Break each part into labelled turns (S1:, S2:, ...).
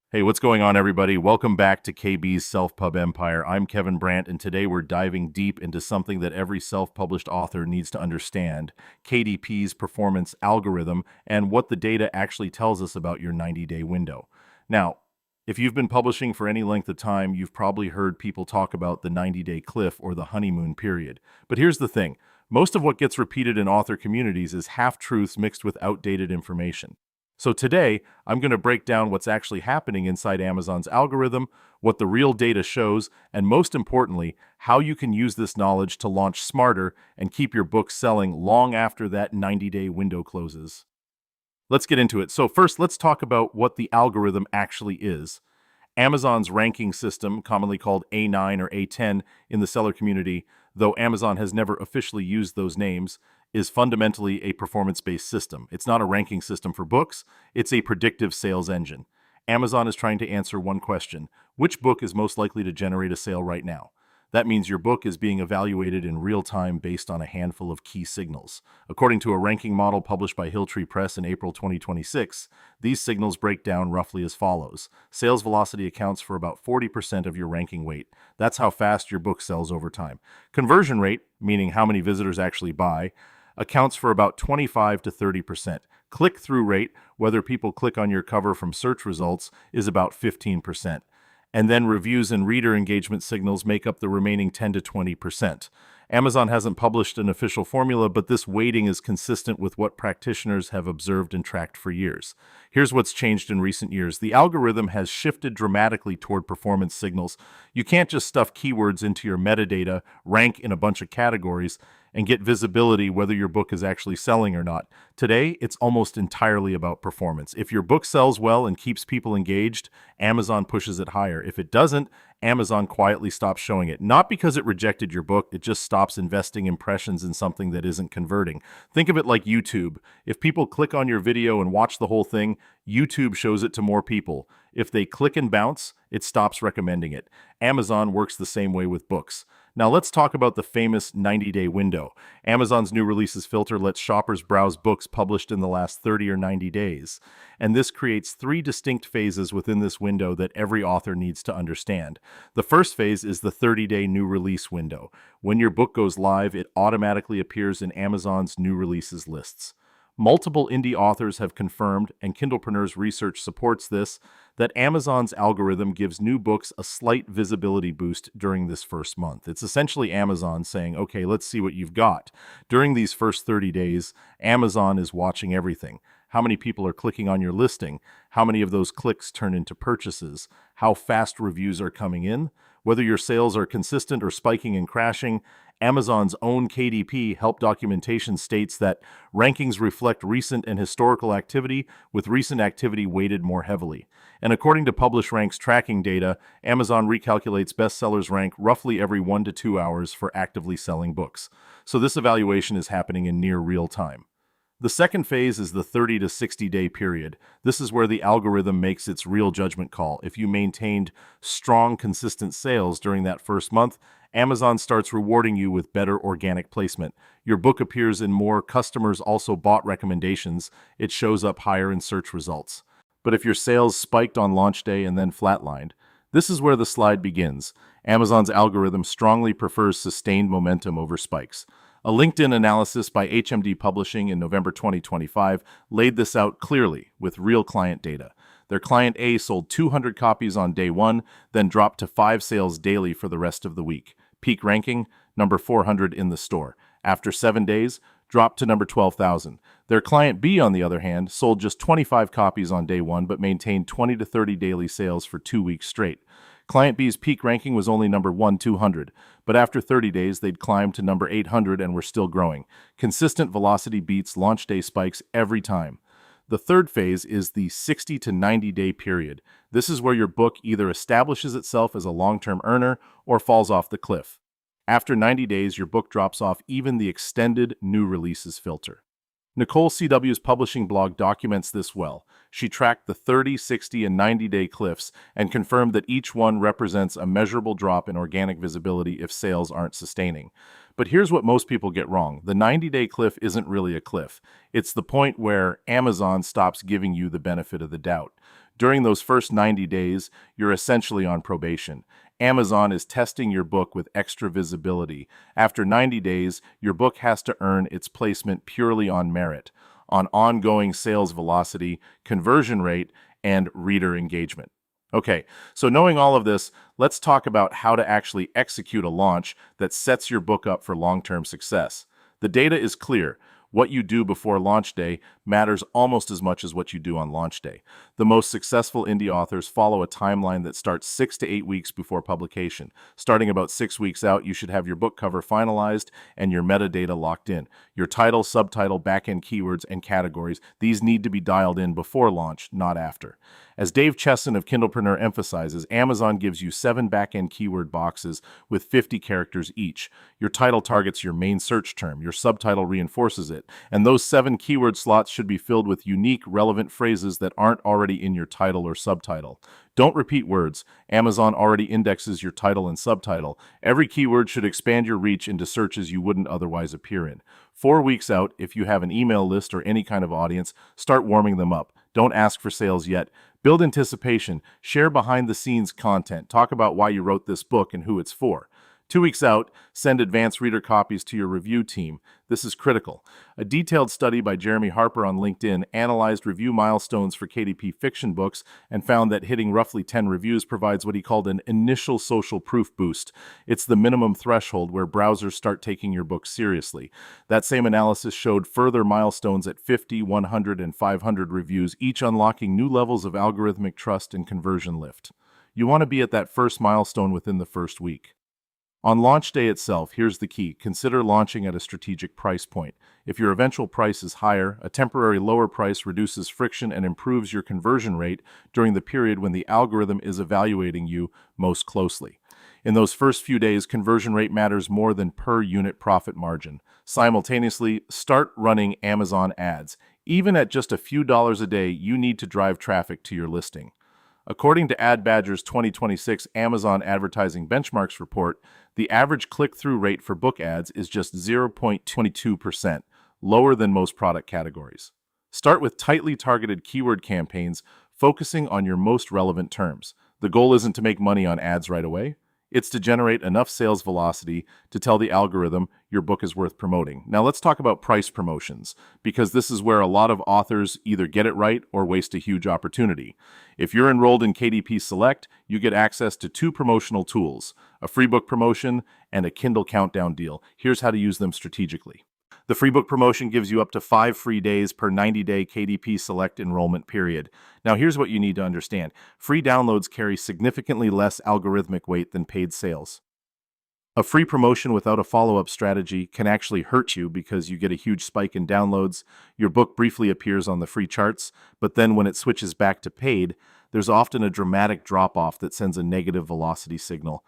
S1: Hey, what's going on, everybody? Welcome back to KB's Self-Pub Empire. I'm Kevin Brandt, and today we're diving deep into something that every self-published author needs to understand, KDP's performance algorithm, and what the data actually tells us about your 90-day window. Now, if you've been publishing for any length of time, you've probably heard people talk about the 90-day cliff or the honeymoon period. But here's the thing. Most of what gets repeated in author communities is half-truths mixed with outdated information. So today, I'm going to break down what's actually happening inside Amazon's algorithm, what the real data shows, and most importantly, how you can use this knowledge to launch smarter and keep your book selling long after that 90-day window closes. Let's get into it. So first, let's talk about what the algorithm actually is. Amazon's ranking system, commonly called A9 or A10 in the seller community, though Amazon has never officially used those names, is fundamentally a performance-based system. It's not a ranking system for books, it's a predictive sales engine. Amazon is trying to answer one question: which book is most likely to generate a sale right now? That means your book is being evaluated in real time based on a handful of key signals. According to a ranking model published by Hilltree Press in April 2026, these signals break down roughly as follows. Sales velocity accounts for about 40% of your ranking weight. That's how fast your book sells over time. Conversion rate, meaning how many visitors actually buy, accounts for about 25 to 30%. Click-through rate, whether people click on your cover from search results, is about 15%. And then reviews and reader engagement signals make up the remaining 10 to 20%. Amazon hasn't published an official formula, but this weighting is consistent with what practitioners have observed and tracked for years. Here's what's changed in recent years. The algorithm has shifted dramatically toward performance signals. You can't just stuff keywords into your metadata, rank in a bunch of categories, and get visibility whether your book is actually selling or not. Today, it's almost entirely about performance. If your book sells well and keeps people engaged, Amazon pushes it higher. If it doesn't, Amazon quietly stops showing it. Not because it rejected your book, it just stops investing impressions in something that isn't converting. Think of it like YouTube. If people click on your video and watch the whole thing, YouTube shows it to more people. If they click and bounce, it stops recommending it. Amazon works the same way with books. Now let's talk about the famous 90-day window. Amazon's new releases filter lets shoppers browse books published in the last 30 or 90 days. And this creates three distinct phases within this window that every author needs to understand. The first phase is the 30-day new release window. When your book goes live, it automatically appears in Amazon's new releases lists. Multiple indie authors have confirmed, and Kindlepreneurs research supports this, that Amazon's algorithm gives new books a slight visibility boost during this first month. It's essentially Amazon saying, okay, let's see what you've got. During these first 30 days, Amazon is watching everything. How many people are clicking on your listing? How many of those clicks turn into purchases? How fast reviews are coming in? Whether your sales are consistent or spiking and crashing, Amazon's own KDP help documentation states that rankings reflect recent and historical activity, with recent activity weighted more heavily. And according to PublishRank's tracking data, Amazon recalculates bestsellers rank roughly every 1 to 2 hours for actively selling books. So this evaluation is happening in near real time. The second phase is the 30 to 60-day period. This is where the algorithm makes its real judgment call. If you maintained strong, consistent sales during that first month, Amazon starts rewarding you with better organic placement. Your book appears in more customers also bought recommendations. It shows up higher in search results. But if your sales spiked on launch day and then flatlined, this is where the slide begins. Amazon's algorithm strongly prefers sustained momentum over spikes. A LinkedIn analysis by HMD Publishing in November 2025 laid this out clearly with real client data. Their client A sold 200 copies on day 1, then dropped to 5 sales daily for the rest of the week. Peak ranking, number 400 in the store. After 7 days, dropped to number 12,000. Their client B, on the other hand, sold just 25 copies on day 1, but maintained 20 to 30 daily sales for 2 weeks straight. Client B's peak ranking was only number 200, but after 30 days, they'd climbed to number 800 and were still growing. Consistent velocity beats launch day spikes every time. The third phase is the 60 to 90-day period. This is where your book either establishes itself as a long-term earner or falls off the cliff. After 90 days, your book drops off even the extended new releases filter. Nicole C.W.'s publishing blog documents this well. She tracked the 30, 60, and 90-day cliffs and confirmed that each one represents a measurable drop in organic visibility if sales aren't sustaining. But here's what most people get wrong. The 90-day cliff isn't really a cliff. It's the point where Amazon stops giving you the benefit of the doubt. During those first 90 days, you're essentially on probation. Amazon is testing your book with extra visibility. After 90 days, your book has to earn its placement purely on merit, on ongoing sales velocity, conversion rate, and reader engagement. Okay, so knowing all of this, let's talk about how to actually execute a launch that sets your book up for long-term success. The data is clear. What you do before launch day matters almost as much as what you do on launch day. The most successful indie authors follow a timeline that starts 6 to 8 weeks before publication. Starting about 6 weeks out, you should have your book cover finalized and your metadata locked in. Your title, subtitle, backend keywords, and categories, these need to be dialed in before launch, not after. As Dave Chesson of Kindlepreneur emphasizes, Amazon gives you 7 backend keyword boxes with 50 characters each. Your title targets your main search term, your subtitle reinforces it, and those 7 keyword slots should be filled with unique, relevant phrases that aren't already in your title or subtitle. Don't repeat words. Amazon already indexes your title and subtitle. Every keyword should expand your reach into searches you wouldn't otherwise appear in. 4 weeks out, if you have an email list or any kind of audience, start warming them up. Don't ask for sales yet. Build anticipation, share behind-the-scenes content, talk about why you wrote this book and who it's for. 2 weeks out, send advanced reader copies to your review team. This is critical. A detailed study by Jeremy Harper on LinkedIn analyzed review milestones for KDP fiction books and found that hitting roughly 10 reviews provides what he called an initial social proof boost. It's the minimum threshold where browsers start taking your book seriously. That same analysis showed further milestones at 50, 100, and 500 reviews, each unlocking new levels of algorithmic trust and conversion lift. You want to be at that first milestone within the first week. On launch day itself, here's the key. Consider launching at a strategic price point. If your eventual price is higher, a temporary lower price reduces friction and improves your conversion rate during the period when the algorithm is evaluating you most closely. In those first few days, conversion rate matters more than per unit profit margin. Simultaneously, start running Amazon ads. Even at just a few dollars a day, you need to drive traffic to your listing. According to Ad Badger's 2026 Amazon Advertising Benchmarks report, the average click-through rate for book ads is just 0.22%, lower than most product categories. Start with tightly targeted keyword campaigns, focusing on your most relevant terms. The goal isn't to make money on ads right away. It's to generate enough sales velocity to tell the algorithm your book is worth promoting. Now let's talk about price promotions, because this is where a lot of authors either get it right or waste a huge opportunity. If you're enrolled in KDP Select, you get access to 2 promotional tools, a free book promotion and a Kindle countdown deal. Here's how to use them strategically. The free book promotion gives you up to 5 free days per 90-day KDP Select enrollment period. Now here's what you need to understand. Free downloads carry significantly less algorithmic weight than paid sales. A free promotion without a follow-up strategy can actually hurt you because you get a huge spike in downloads, your book briefly appears on the free charts, but then when it switches back to paid, there's often a dramatic drop-off that sends a negative velocity signal.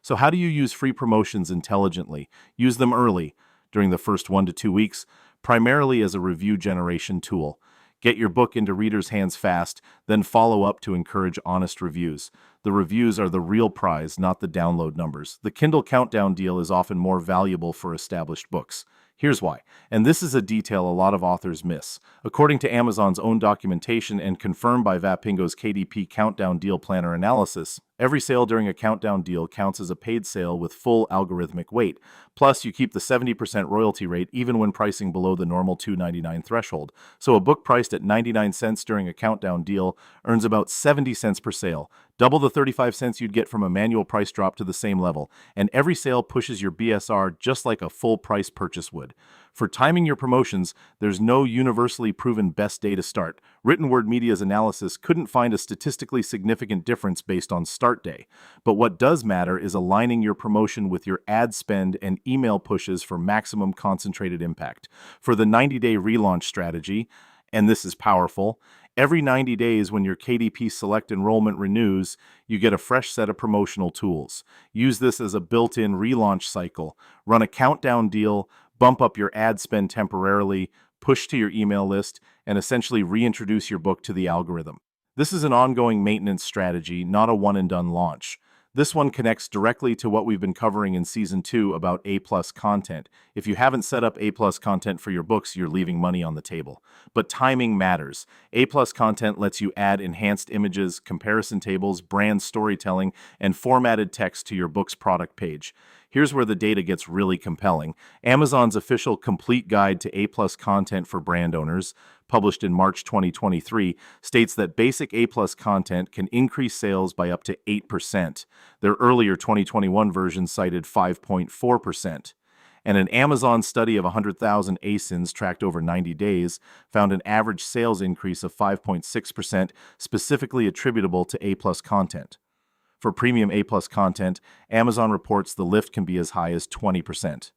S1: So how do you use free promotions intelligently? Use them early, during the first 1 to 2 weeks, primarily as a review generation tool. Get your book into readers' hands fast, then follow up to encourage honest reviews. The reviews are the real prize, not the download numbers. The Kindle countdown deal is often more valuable for established books. Here's why, and this is a detail a lot of authors miss. According to Amazon's own documentation and confirmed by Vapingo's KDP Countdown Deal Planner analysis, every sale during a countdown deal counts as a paid sale with full algorithmic weight. Plus, you keep the 70% royalty rate even when pricing below the normal $2.99 threshold. So a book priced at 99 cents during a countdown deal earns about 70 cents per sale, double the 35 cents you'd get from a manual price drop to the same level, and every sale pushes your BSR just like a full price purchase would. For timing your promotions, there's no universally proven best day to start. Written Word Media's analysis couldn't find a statistically significant difference based on start day. But what does matter is aligning your promotion with your ad spend and email pushes for maximum concentrated impact. For the 90-day relaunch strategy, and this is powerful, every 90 days when your KDP Select enrollment renews, you get a fresh set of promotional tools. Use this as a built-in relaunch cycle. Run a countdown deal, bump up your ad spend temporarily, push to your email list, and essentially reintroduce your book to the algorithm. This is an ongoing maintenance strategy, not a one-and-done launch. This one connects directly to what we've been covering in Season 2 about A-plus content. If you haven't set up A-plus content for your books, you're leaving money on the table. But timing matters. A-plus content lets you add enhanced images, comparison tables, brand storytelling, and formatted text to your book's product page. Here's where the data gets really compelling. Amazon's official complete guide to A-plus content for brand owners, published in March 2023, states that basic A-plus content can increase sales by up to 8%. Their earlier 2021 version cited 5.4%. And an Amazon study of 100,000 ASINs tracked over 90 days found an average sales increase of 5.6%, specifically attributable to A-plus content. For premium A-plus content, Amazon reports the lift can be as high as 20%.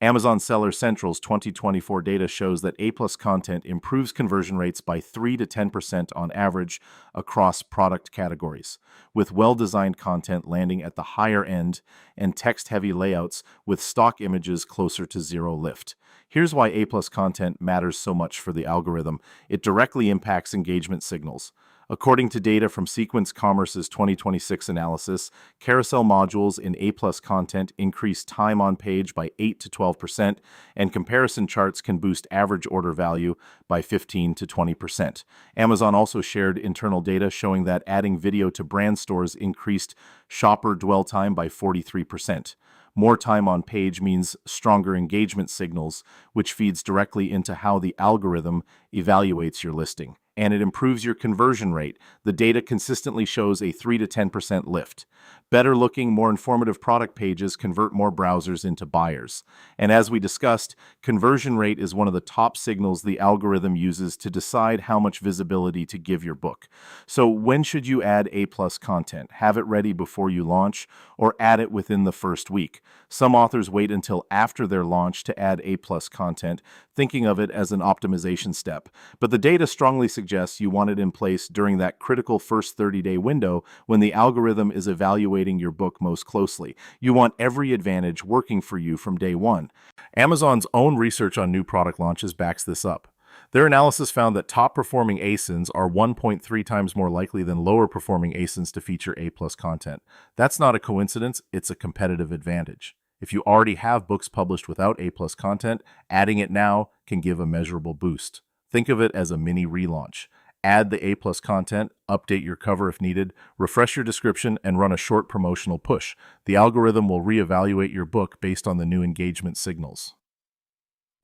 S1: Amazon Seller Central's 2024 data shows that A-plus content improves conversion rates by 3 to 10% on average across product categories, with well-designed content landing at the higher end and text-heavy layouts with stock images closer to zero lift. Here's why A-plus content matters so much for the algorithm. It directly impacts engagement signals. According to data from Sequence Commerce's 2026 analysis, carousel modules in A-plus content increase time on page by 8 to 12%, and comparison charts can boost average order value by 15 to 20%. Amazon also shared internal data showing that adding video to brand stores increased shopper dwell time by 43%. More time on page means stronger engagement signals, which feeds directly into how the algorithm evaluates your listing. And it improves your conversion rate. The data consistently shows a 3 to 10% lift. Better looking, more informative product pages convert more browsers into buyers. And as we discussed, conversion rate is one of the top signals the algorithm uses to decide how much visibility to give your book. So when should you add A-plus content? Have it ready before you launch, or add it within the first week? Some authors wait until after their launch to add A-plus content, thinking of it as an optimization step. But the data strongly suggests you want it in place during that critical first 30-day window when the algorithm is evaluating your book most closely. You want every advantage working for you from day one. Amazon's own research on new product launches backs this up. Their analysis found that top-performing ASINs are 1.3 times more likely than lower-performing ASINs to feature A-plus content. That's not a coincidence, it's a competitive advantage. If you already have books published without A-plus content, adding it now can give a measurable boost. Think of it as a mini relaunch. Add the A-plus content, update your cover if needed, refresh your description, and run a short promotional push. The algorithm will reevaluate your book based on the new engagement signals.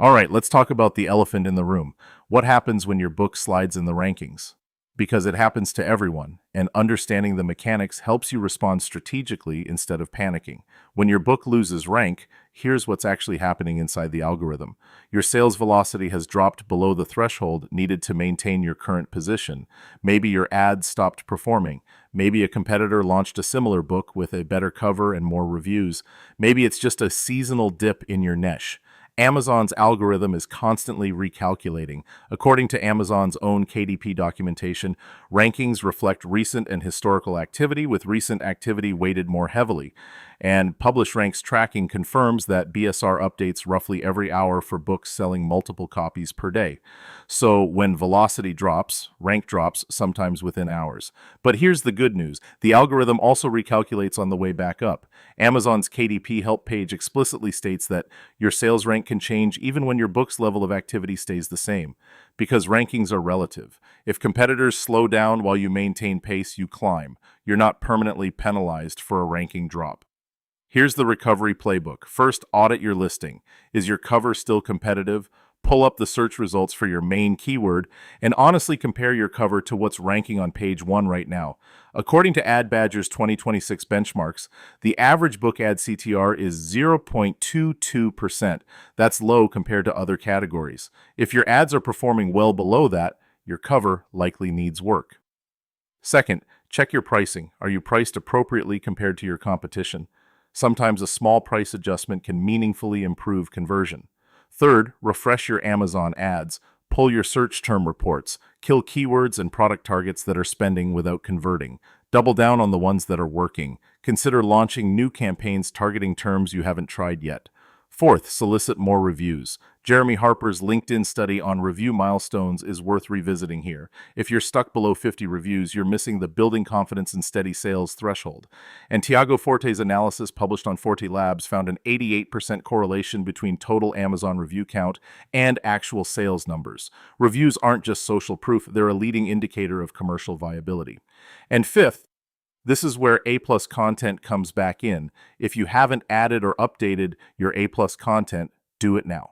S1: All right, let's talk about the elephant in the room. What happens when your book slides in the rankings? Because it happens to everyone, and understanding the mechanics helps you respond strategically instead of panicking. When your book loses rank, here's what's actually happening inside the algorithm. Your sales velocity has dropped below the threshold needed to maintain your current position. Maybe your ad stopped performing. Maybe a competitor launched a similar book with a better cover and more reviews. Maybe it's just a seasonal dip in your niche. Amazon's algorithm is constantly recalculating. According to Amazon's own KDP documentation, rankings reflect recent and historical activity, with recent activity weighted more heavily. And Publish Ranks tracking confirms that BSR updates roughly every hour for books selling multiple copies per day. So when velocity drops, rank drops sometimes within hours. But here's the good news. The algorithm also recalculates on the way back up. Amazon's KDP help page explicitly states that your sales rank can change even when your book's level of activity stays the same, because rankings are relative. If competitors slow down while you maintain pace, you climb. You're not permanently penalized for a ranking drop. Here's the recovery playbook. First, audit your listing. Is your cover still competitive? Pull up the search results for your main keyword and honestly compare your cover to what's ranking on page 1 right now. According to Ad Badger's 2026 benchmarks, the average book ad CTR is 0.22%. That's low compared to other categories. If your ads are performing well below that, your cover likely needs work. Second, check your pricing. Are you priced appropriately compared to your competition? Sometimes a small price adjustment can meaningfully improve conversion. Third, refresh your Amazon ads. Pull your search term reports. Kill keywords and product targets that are spending without converting. Double down on the ones that are working. Consider launching new campaigns targeting terms you haven't tried yet. Fourth, solicit more reviews. Jeremy Harper's LinkedIn study on review milestones is worth revisiting here. If you're stuck below 50 reviews, you're missing the building confidence and steady sales threshold. And Tiago Forte's analysis published on Forte Labs found an 88% correlation between total Amazon review count and actual sales numbers. Reviews aren't just social proof, they're a leading indicator of commercial viability. And fifth, this is where A-plus content comes back in. If you haven't added or updated your A-plus content, do it now.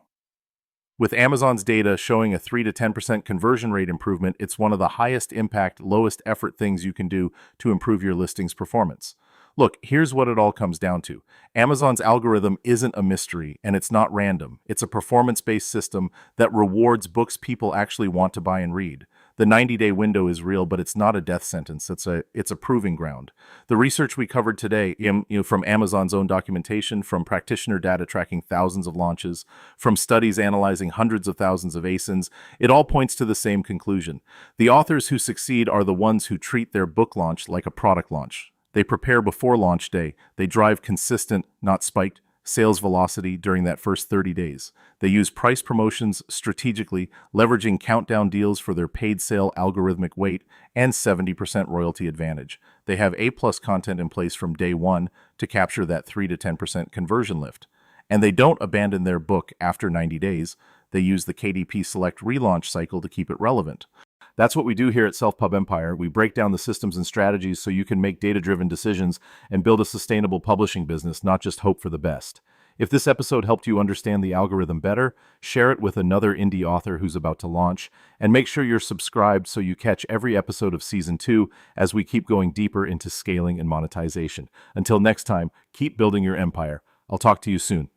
S1: With Amazon's data showing a 3 to 10% conversion rate improvement, it's one of the highest impact, lowest effort things you can do to improve your listing's performance. Look, here's what it all comes down to. Amazon's algorithm isn't a mystery, and it's not random. It's a performance-based system that rewards books people actually want to buy and read. The 90-day window is real, but it's not a death sentence. It's a proving ground. The research we covered today, from Amazon's own documentation, from practitioner data tracking thousands of launches, from studies analyzing hundreds of thousands of ASINs, it all points to the same conclusion. The authors who succeed are the ones who treat their book launch like a product launch. They prepare before launch day. They drive consistent, not spiked, sales velocity during that first 30 days. They use price promotions strategically, leveraging countdown deals for their paid sale algorithmic weight and 70% royalty advantage. They have A-plus content in place from day one to capture that 3 to 10% conversion lift. And they don't abandon their book after 90 days. They use the KDP Select relaunch cycle to keep it relevant. That's what we do here at Self-Pub Empire. We break down the systems and strategies so you can make data-driven decisions and build a sustainable publishing business, not just hope for the best. If this episode helped you understand the algorithm better, share it with another indie author who's about to launch, and make sure you're subscribed so you catch every episode of Season 2 as we keep going deeper into scaling and monetization. Until next time, keep building your empire. I'll talk to you soon.